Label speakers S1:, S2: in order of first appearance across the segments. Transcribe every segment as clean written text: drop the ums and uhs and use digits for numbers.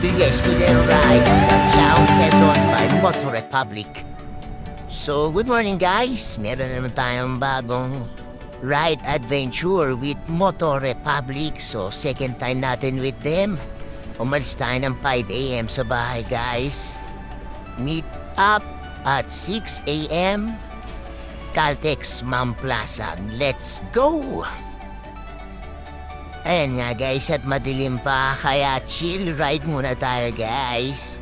S1: Villa Escudero Ride sa Chao, Quezon by Moto Republic. So, good morning guys! Meron naman tayong bagong ride adventure with Moto Republic. So, second time natin with them. Umalis tayo ng 5 a.m. sa bahay guys. Meet up at 6 a.m. Caltex Mount Plaza. Let's go! Ayan nga guys, at madilim pa, kaya chill ride muna tayo guys.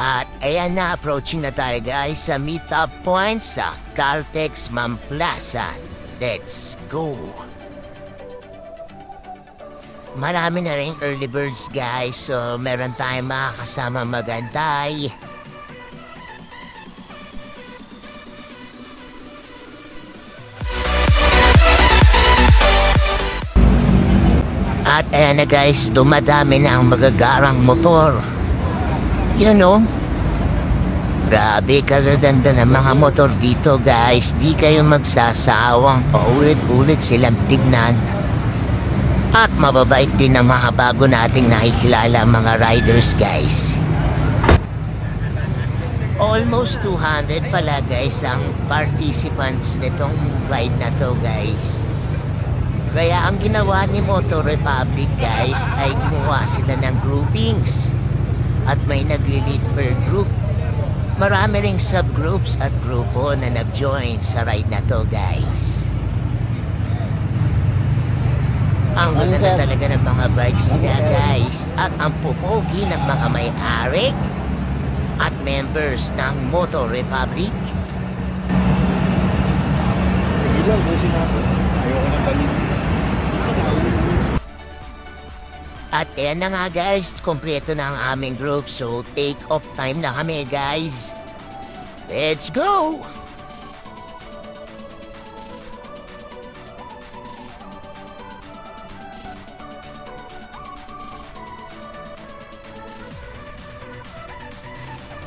S1: At ayan na, approaching na tayo guys sa meet-up point sa Caltex Mount Plaza. Let's go! Marami na rin early birds guys, so meron tayong makakasama magantay. At ayan na guys, dumadami na ang magagarang motor. You know, grabe kagaganda ng mga motor dito guys. Di kayo magsasawang paulit-ulit silang tignan. At mababait din ang mga bago nating nakikilala mga riders guys. Almost 200 pala guys ang participants nitong ride na to guys. Kaya ang ginawa ni Moto Republic guys ay gumawa sila ng groupings. At may nagli-lead per group. Marami ring subgroups at grupo na nag-join sa ride na to guys. Ang ganda talaga ng mga bikes nila guys. At ang pupogi ng mga may-ari at members ng Moto Republic.
S2: Ilan po sinabi? Ayoko ng balik.
S1: At ayan na nga guys, kompleto na ang aming group. So take off time na kami guys. Let's go!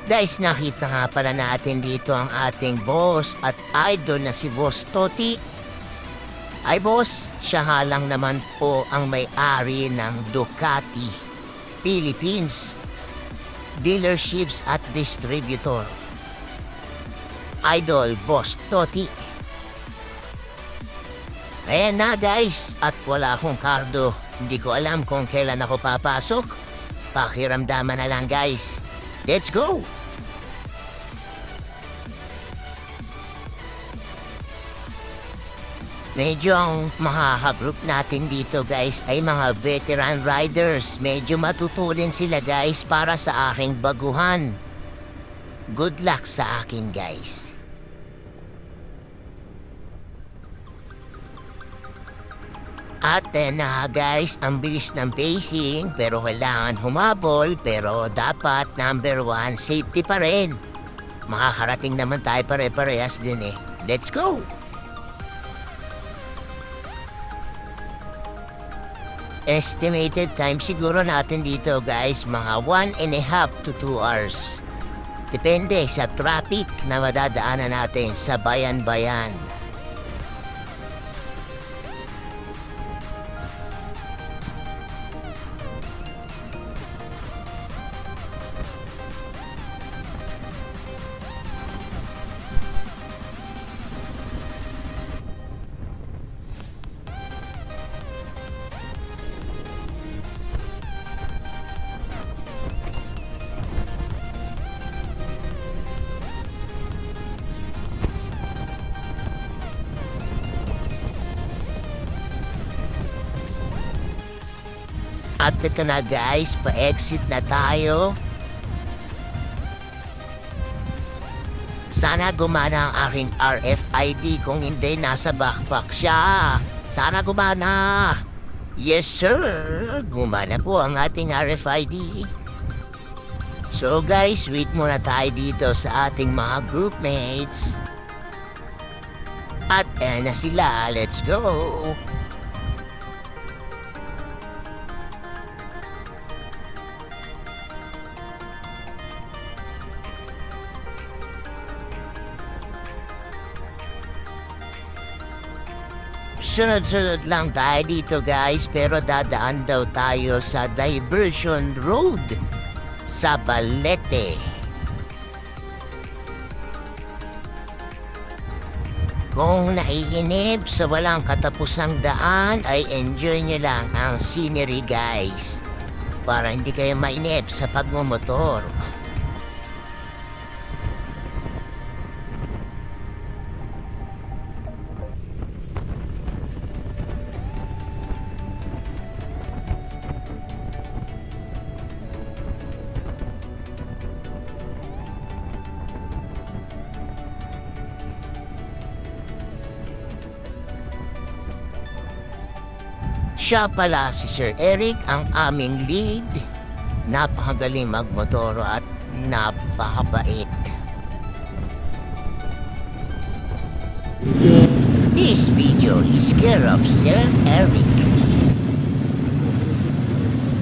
S1: Guys, nakita nga pala natin dito ang ating boss at idol na si Boss Toti. Ay boss, siya nga lang naman po ang may-ari ng Ducati Philippines Dealerships at Distributor. Idol Boss Toti. Ayan na guys, at wala akong kardo. Hindi ko alam kung kailan ako papasok. Pakiramdaman na lang guys. Let's go! Medyo ang mga ka-group natin dito guys ay mga veteran riders. Medyo matutulin sila guys para sa aking baguhan. Good luck sa akin guys. At na guys, ang bilis ng pacing pero kailangan humabol, pero dapat number 1 safety pa rin. Makakarating naman tayo pare-parehas din eh. Let's go! Estimated time siguro natin dito guys, mga 1.5 to 2 hours. Depende sa traffic na madadaanan natin sa bayan-bayan. At ito na guys, pa-exit na tayo. Sana gumana ang aking RFID, kung hindi nasa backpack siya. Sana gumana. Yes sir, gumana po ang ating RFID. So guys, wait muna tayo dito sa ating mga groupmates. At na sila, let's go. Sunod-sunod lang tayo dito guys, pero dadaan daw tayo sa Diversion Road sa Balete. Kung naiinip sa walang katapusang daan ay enjoy nyo lang ang scenery guys, para hindi kayo mainip sa pagmumotor. Siya pala si Sir Eric, ang aming lead. Napakagaling magmotoro at napakabait. This video is care of Sir Eric.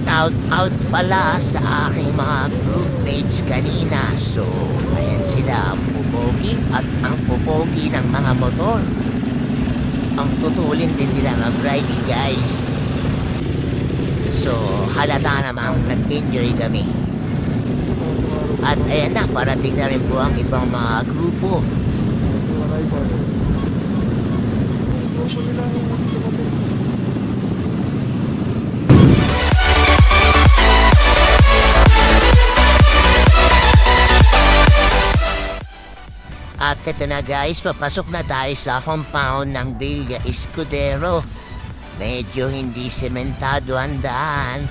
S1: Shout out pala sa aking mga groupmates kanina. So, ayan sila ang pupogi at ang pupogi ng mga motor. Ang tutulin din nila mag-rides guys. So halata namang nag-enjoy kami. At ayan na, parating na rin po ang ibang mga grupo. At ito na guys, papasok na tayo sa compound ng Villa Escudero. Medyo hindi sementado ang daan,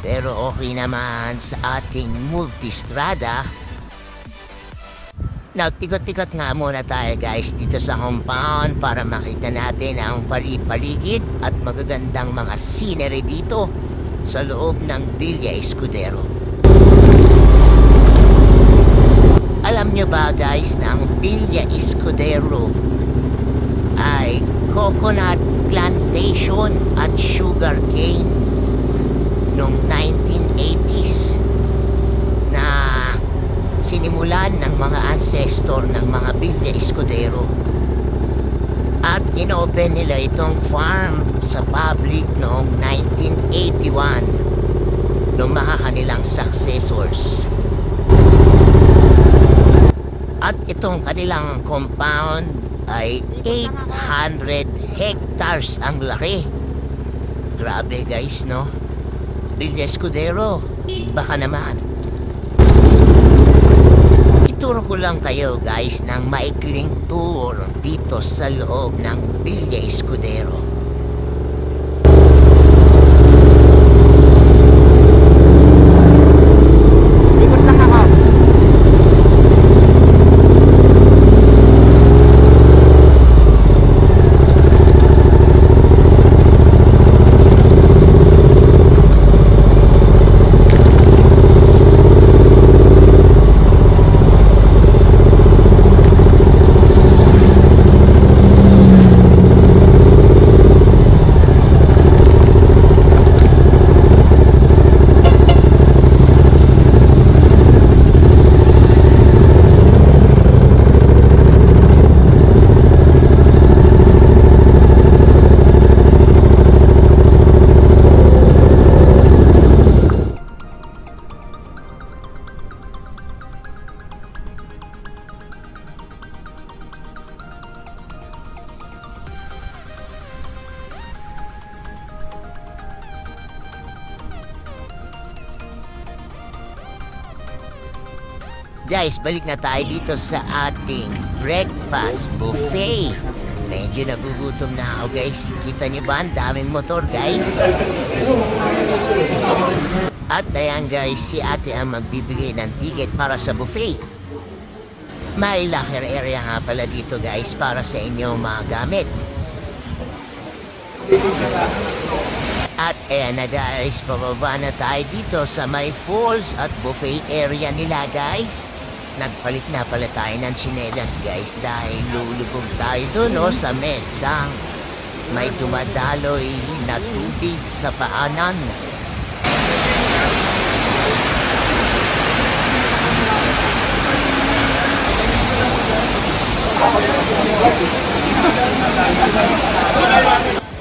S1: pero okay naman sa ating multistrada. Now, tikot-tikot nga muna tayo guys dito sa compound para makita natin ang paligid at magagandang mga scenery dito sa loob ng Villa Escudero. Alam nyo ba guys na ang Villa Escudero ay coconut plantation at sugar cane noong 1980s na sinimulan ng mga ancestor ng mga Villa Escudero. At inopen nila itong farm sa public noong 1981 noong mga kanilang successors. At itong kanilang compound ay 800 hectares ang laki. Grabe guys, no? Villa Escudero, baka naman. Ituro ko lang kayo guys ng maikling tour dito sa loob ng Villa Escudero. Guys, balik na tayo dito sa ating breakfast buffet. Medyo nagugutom na ako guys. Kita niyo ba? Ang daming motor guys. At ayan guys, si ate ang magbibigay ng ticket para sa buffet. May locker area nga pala dito guys para sa inyong mga gamit. At ayan na guys, pababa na tayo dito sa may falls at buffet area nila guys. Nagpalit na pala tayo ng tsinelas guys dahil lulubog tayo doon sa mesang may dumadaloy na tubig sa paanan.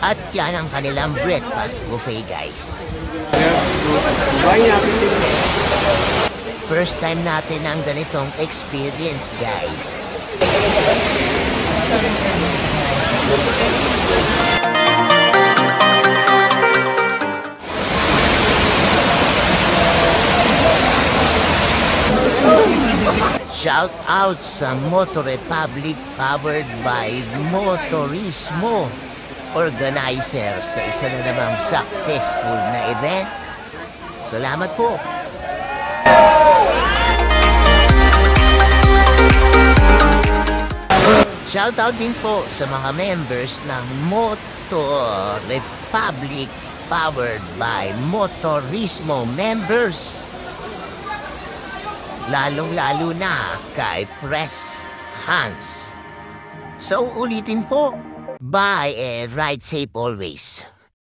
S1: At yan ang kanilang breakfast buffet, guys.
S2: Kumain natin din.
S1: First time natin ang ganitong experience, guys. Shout out sa Motor Republic powered by Motorismo organizer sa isa na namang successful na event. Salamat po. Shout out din po sa mga members ng Motor Republic powered by Motorismo members. Lalong-lalo na kay Press Hans. So ulitin po, bye and ride safe always.